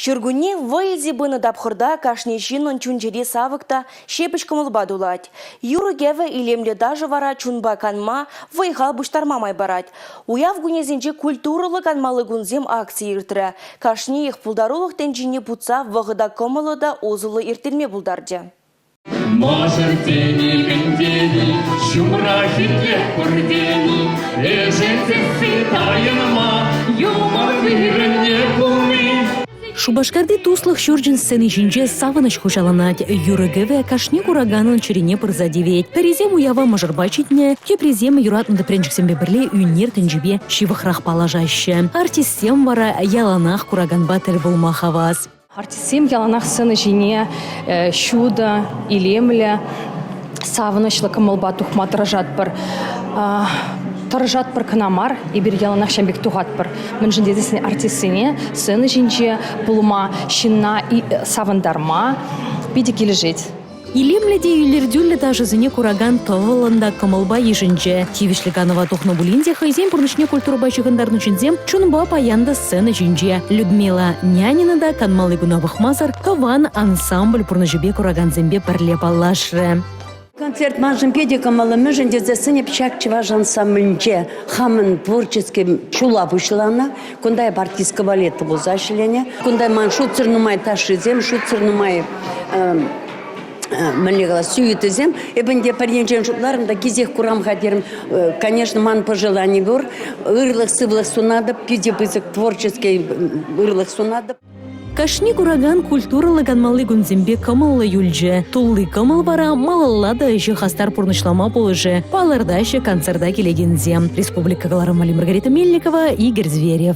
Шүргуне вайзи быны дапхырда кашни жинон чунчери савыкта шепечком улбадулать. Юры геве илемле даже вара чунба канма вайгал буштармамай барать. Уяв гунезинче культуралы канмалы гунзем акции иртірі. Кашни их пулдарулық тенчине путса вағыда комылы да озулы иртірме булдарджа. Может, тени пендели, шумра хитле курдени, эженцы ситаянма, юмор вирне куми. Шубашкарды туслых шурджин сцены жинже савыныш хушаланать. Юрыгеве кашни кураганын чирине пырзадевет. Перезем уява мажарбачитне, кепрезем юратнды пренчиксем беберле юнер тенжибе шивахрах палажаще. Артистем вара яланах кураган батыр булмахаваз. Артистем яланах сцены жине шуда, илемля, савынышлы кымылба тухма тыражатпыр. Таржат пыр кынамар, ибір яланах шамбек туғат пыр. Мен жіндедесіне артистіне сцены жинже пулма, шинна и савындарма биде кележет. Илемледе үйлердюлі даже зіне кураган товылында кымылба ежінже. Тивишлиганова тухны булинде хайзен пұрнышне культура бачығындарны жінзем чунба паянда сцены жинже. Людмила Нянина да канмалы гунавых мазар тован ансамбль пұрнышыбе кураган зембе пірле палашры. Концерт мажын педикамалы мүжін дезесіне пчакчыва ансамбльнче хамын творческим чула пушлана, кундай артистка балеты бұл зашылене, кундай ман шуцырнумай ташызем, шуцырнумай мэлегала сүйетізем, эбінде паренчен шутларымда кезех курам хадерім, конечно, ман пожеланий бор, ырлых сывлых сунадып, педипызык творческий ырлых сунадып. Кашни кураган культуралы ганмалы гунзембе кымыллы юльже. Туллы кымыл бара малаллада еще хастар пурнышлама полыжы. Палырдаще концерта келегензем. Республика Галарам Маргарита Мельникова, Игорь Зверев.